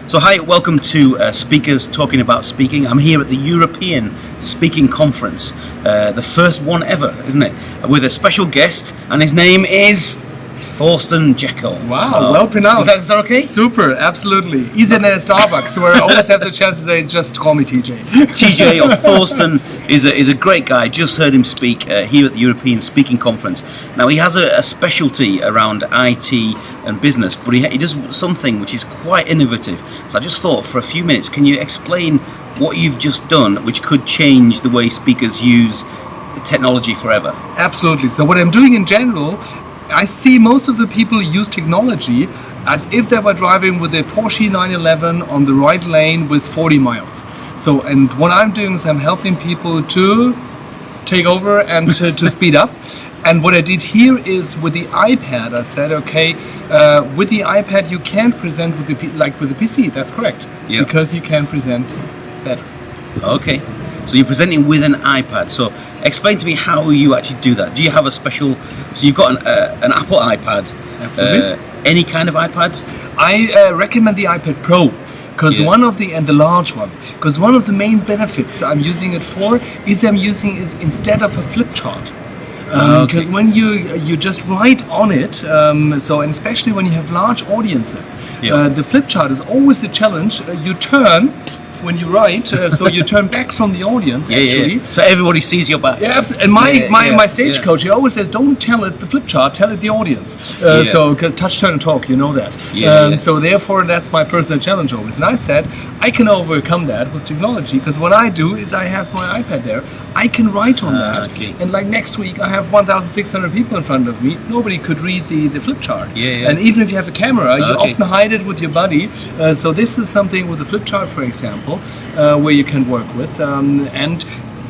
So hi, welcome to Speakers Talking About Speaking. I'm here at the European Speaking Conference, the first one ever, isn't it? With a special guest, and his name is Thorsten Jekel. Wow, so, well pronounced. Is that okay? Super, absolutely. Easier than at Starbucks, where I always have the chance to say, just call me TJ. TJ or Thorsten is a great guy. Just heard him speak here at the European Speaking Conference. Now he has a specialty around IT and business, but he does something which is quite innovative. So I just thought for a few minutes, can you explain what you've just done which could change the way speakers use technology forever? Absolutely. So what I'm doing in general, I see most of the people use technology as if they were driving with a Porsche 911 on the right lane with 40 miles. So, and what I'm doing is I'm helping people to take over and to speed up. And what I did here is with the iPad, I said, okay, with the iPad you can present with the PC. That's correct, yep. Because you can present better. Okay, so you're presenting with an iPad. So explain to me how you actually do that. Do you have a special? So you've got an Apple iPad. Absolutely. Any kind of iPad? I recommend the iPad Pro. Because the large one, because one of the main benefits I'm using it for is I'm using it instead of a flip chart. Because when you just write on it, and especially when you have large audiences, the flip chart is always a challenge. You turn when you write, so you turn back from the audience actually. So everybody sees your back. Yeah, absolutely. And my stage coach, he always says, don't tell it the flip chart, tell it the audience. So touch, turn and talk, you know that. So therefore that's my personal challenge always. And I said, I can overcome that with technology, because what I do is I have my iPad there, I can write on that, and like next week I have 1,600 people in front of me, nobody could read the flip chart. And even if you have a camera, you often hide it with your buddy. So this is something with the flip chart, for example, where you can work with, and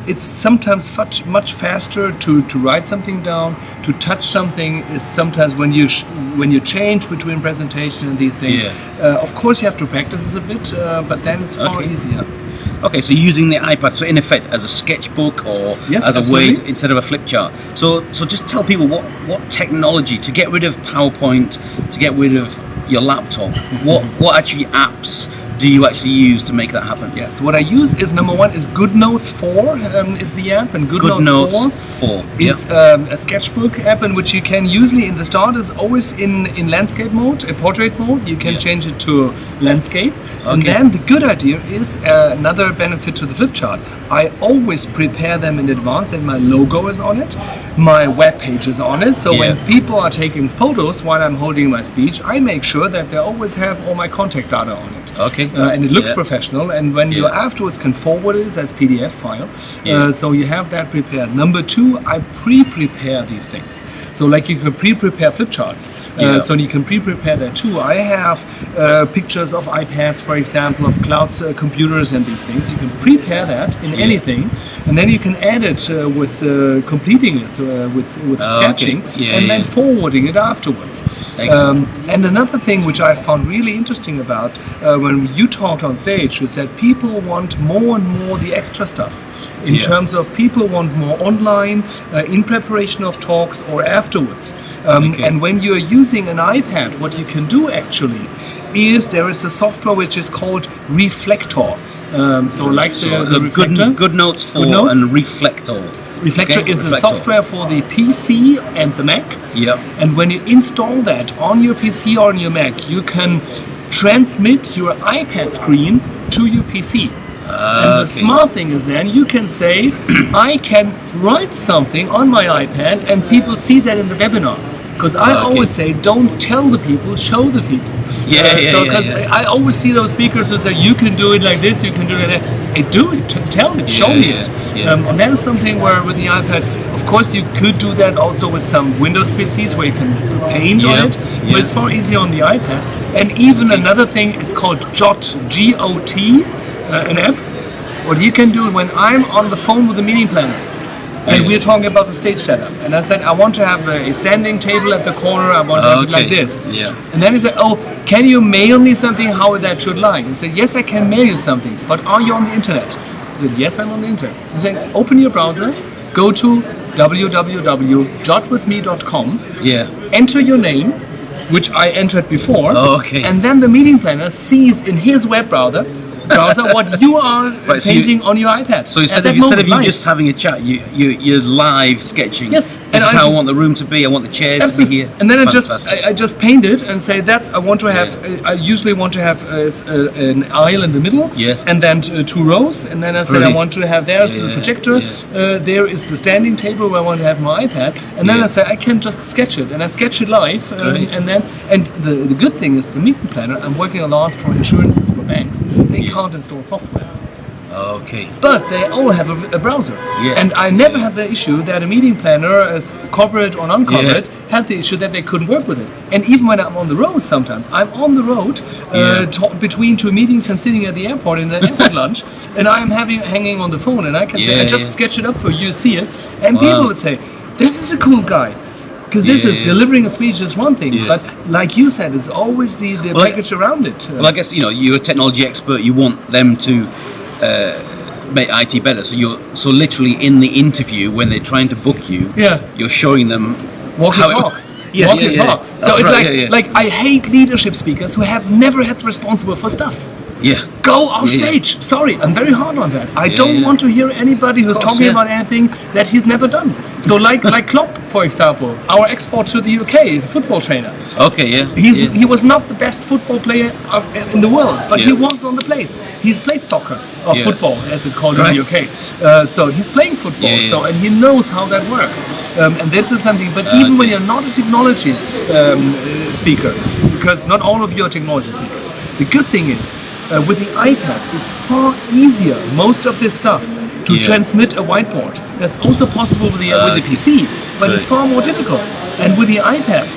it's sometimes much faster to write something down. To touch something is sometimes when you change between presentation and these things. Of course you have to practice this a bit, but then it's far easier. Okay, so using the iPad, so in effect as a sketchbook or as a way instead of a flip chart. So just tell people what technology, to get rid of PowerPoint, to get rid of your laptop, what actually apps do you actually use to make that happen? Yes, what I use is, number one is GoodNotes 4 is the app, and GoodNotes 4 it's a sketchbook app in which you can usually, in the start is always in landscape mode, a portrait mode. You can change it to landscape, and then the good idea is another benefit to the flip chart. I always prepare them in advance, and my logo is on it, my web page is on it, so when people are taking photos while I'm holding my speech, I make sure that they always have all my contact data on it. And it looks professional, and when you afterwards can forward it as PDF file, so you have that prepared. Number two, I pre-prepare these things. So like you can pre-prepare flip charts, so you can pre-prepare that too. I have pictures of iPads, for example, of cloud computers and these things. You can prepare that in anything, and then you can add it with completing it with sketching, and then forwarding it afterwards. And another thing which I found really interesting about when you talked on stage was that people want more and more the extra stuff. In terms of people want more online, in preparation of talks or afterwards. And when you're using an iPad, what you can do actually is there is a software which is called Reflector. The Reflector. GoodNotes 4 and Reflector. Reflector is the software for the PC and the Mac. And when you install that on your PC or on your Mac, you can transmit your iPad screen to your PC. And the smart thing is then you can say, I can write something on my iPad and people see that in the webinar. Because I always say, don't tell the people, show the people. Because I always see those speakers who say, you can do it like this, you can do it like that. Hey, do it, tell me, show me it. And that is something where with the iPad, of course you could do that also with some Windows PCs where you can paint on it, but it's far easier on the iPad. And even another thing, it's called Jot, G-O-T, an app. What you can do when I'm on the phone with the meeting planner, and we're talking about the stage setup, and I said I want to have a standing table at the corner, I want to have it like this. And then he said, oh, can you mail me something how that should lie? He said, yes, I can mail you something, but are you on the internet? I said, yes, I'm on the internet. He said, open your browser, go to www.jotwithme.com, enter your name, which I entered before. Oh, okay. And then the meeting planner sees in his web browser what you are painting on your iPad. So instead of you just having a chat, you're live sketching. Yes. This is how I want the room to be. I want the chairs absolutely. to be here. And then I just paint it and say I want to have. I usually want to have an aisle in the middle. Yes. And then 2 rows. And then I said I want to have there's the projector. There is the standing table where I want to have my iPad. And then I say I can just sketch it, and I sketch it live. And the good thing is the meeting planner. I'm working a lot for insurances for banks. They can't install software. Okay. But they all have a browser. Yeah. And I never had the issue that a meeting planner, as corporate or non-corporate, had the issue that they couldn't work with it. And even when I'm on the road sometimes, I'm on the road between 2 meetings, I'm sitting at the airport in an airport lunch, and I'm hanging on the phone, and I can say, I just sketch it up for you, see it. And people would say, this is a cool guy. Because this is delivering a speech is one thing, but like you said, it's always the package around it. Well, I guess you're a technology expert. You want them to make IT better. So literally in the interview when they're trying to book you, you're showing them walk and talk. Walk and talk. So it's like I hate leadership speakers who have never had responsible for stuff. Yeah. Go off stage. Sorry, I'm very hard on that. I don't want to hear anybody who's talking about anything that he's never done. So like Klopp, for example, our export to the UK, football trainer. Okay, yeah. He was not the best football player in the world, but he was on the place. He's played soccer or football, as it's called in the UK. So he's playing football. And he knows how that works. And this is something. But even when you're not a technology speaker, because not all of you are technology speakers, the good thing is. With the iPad, it's far easier, most of this stuff, to transmit a whiteboard. That's also possible with the PC, but it's far more difficult. And with the iPad,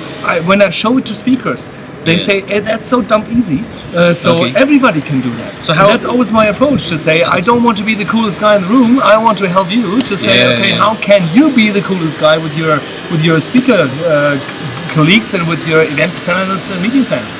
when I show it to speakers, they say, hey, that's so dumb easy, everybody can do that. So that's always my approach, to say, I don't want to be the coolest guy in the room, I want to help you to say, how can you be the coolest guy with your speaker colleagues and with your event planners and meeting plans.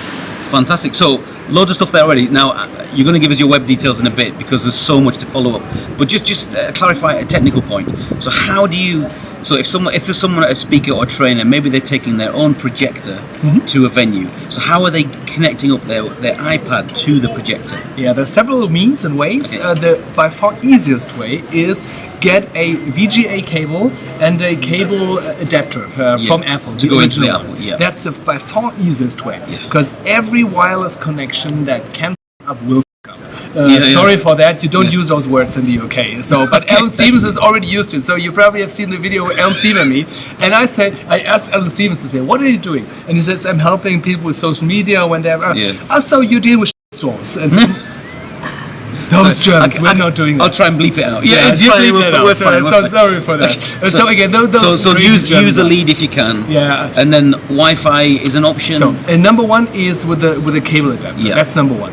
Fantastic. So loads of stuff there already. Now you're going to give us your web details in a bit because there's so much to follow up. But just clarify a technical point. So how do you? So if there's someone, a speaker or a trainer, maybe they're taking their own projector to a venue. So how are they connecting up their iPad to the projector? Yeah, there's several means and ways. The by far easiest way is get a VGA cable and a cable adapter from Apple. To go into the Apple, That's the by far easiest way, because every wireless connection that can up will up. Sorry for that, you don't use those words in the UK. So, but Alan Stevens has already used it, so you probably have seen the video with Alan Stevens and me. And I asked Alan Stevens to say, what are you doing? And he says, I'm helping people with social media when they're... so you deal with storms. And so, those Germans, we're not doing that. I'll try and bleep it out. It's fine. We're fine. Sorry for that. So again, so use the lead if you can. Yeah. And then Wi-Fi is an option. So number one is with a cable adapter. Yeah. That's number one.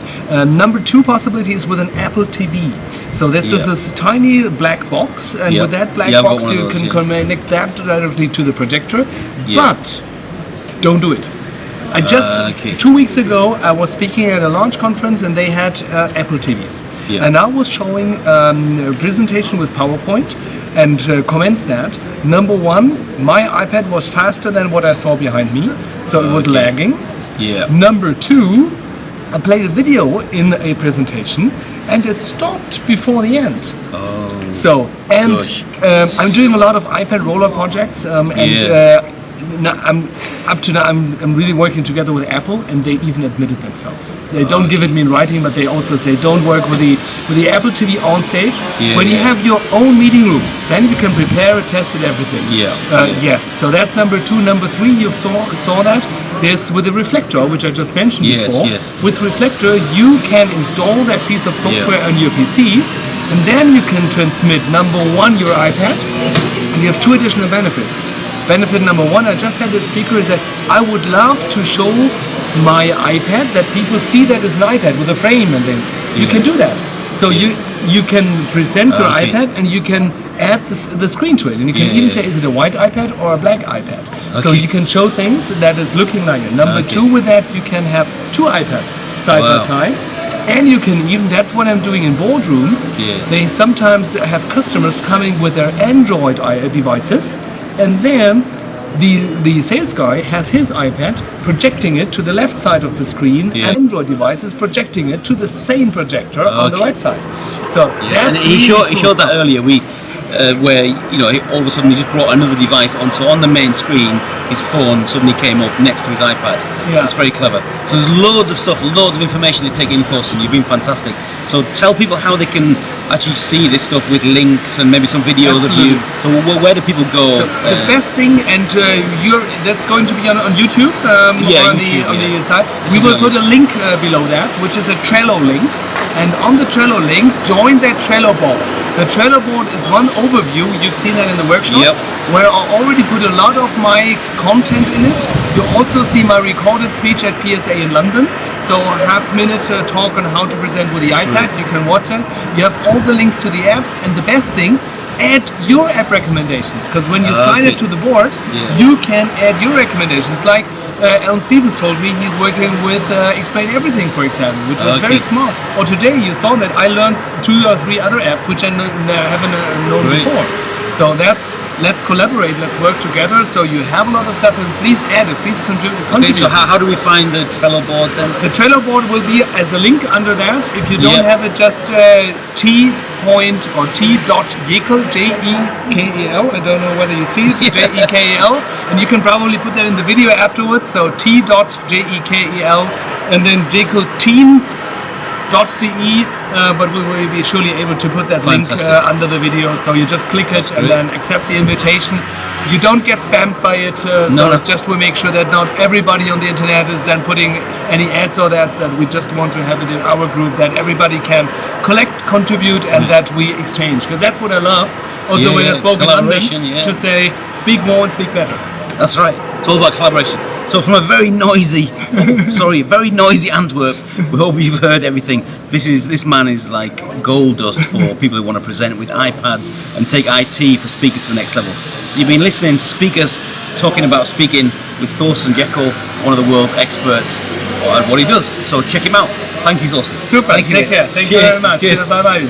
Number two possibility is with an Apple TV. So this is this tiny black box, and with that black box you can connect that directly to the projector. But don't do it. I just 2 weeks ago I was speaking at a launch conference and they had Apple TVs, and I was showing a presentation with PowerPoint and comments that number one, my iPad was faster than what I saw behind me, so it was lagging. Number two, I played a video in a presentation and it stopped before the end. So I'm doing a lot of iPad rollout projects I'm really working together with Apple, and they even admitted themselves. They don't give it me in writing, but they also say don't work with the Apple TV on stage. When you have your own meeting room, then you can prepare it, test it, everything. Yes. So that's number two. Number three, you saw that. There's with the reflector, which I just mentioned before. With reflector, you can install that piece of software on your PC, and then you can transmit number one your iPad, and you have two additional benefits. Benefit number one, I just had the speaker, is that I would love to show my iPad, that people see that it's an iPad with a frame and things. You can do that. So you can present your iPad and you can add the screen to it. And you can even say, is it a white iPad or a black iPad? So you can show things that it's looking like it. Number two, with that you can have two iPads side by side. And you can even, that's what I'm doing in boardrooms. They sometimes have customers coming with their Android devices, and then the sales guy has his iPad projecting it to the left side of the screen, and Android device is projecting it to the same projector on the right side. So that's and he showed that earlier. Where all of a sudden he just brought another device on. So on the main screen, his phone suddenly came up next to his iPad. It's very clever. So there's loads of stuff, loads of information to take in, Thorsten. You've been fantastic. So tell people how they can actually see this stuff with links and maybe some videos of you. So where do people go? So the best thing, and that's going to be on YouTube. On the site. We will put a link below that, which is a Trello link. And on the Trello link, join that Trello board. The Trello board is one overview, you've seen that in the workshop, where I already put a lot of my content in it. You also see my recorded speech at PSA in London, so a half-minute talk on how to present with the iPad. You can watch it. You have all the links to the apps, and the best thing, add your app recommendations, because when you sign it to the board, you can add your recommendations. Like Alan Stevens told me, he's working with Explain Everything, for example, which was very smart. Or today you saw that I learned 2 or 3 other apps which I haven't known before. So let's collaborate, let's work together. So you have a lot of stuff, and please add it, please contribute. Okay, so how do we find the Trello board then? The Trello board will be as a link under that. If you don't have it, just t.jekel, Jekel. I don't know whether you see it, Jekel, and you can probably put that in the video afterwards. So t.jekel, and then jekelteam.de, but we will be surely able to put that link under the video. So you just click it and then accept the invitation. You don't get spammed by it, just we make sure that not everybody on the internet is then putting any ads or that we just want to have it in our group, that everybody can collect, contribute, and that we exchange, because that's what I love. Also when I spoke in London, to say, speak more and speak better. That's right. It's all about collaboration. So from a very noisy, very noisy Antwerp, we hope you've heard everything. This man is like gold dust for people who want to present with iPads and take IT for speakers to the next level. So you've been listening to speakers talking about speaking with Thorsten Jekel, one of the world's experts on what he does. So check him out. Thank you, Thorsten. Super. Take care. Thank you very much. Cheers. Bye bye.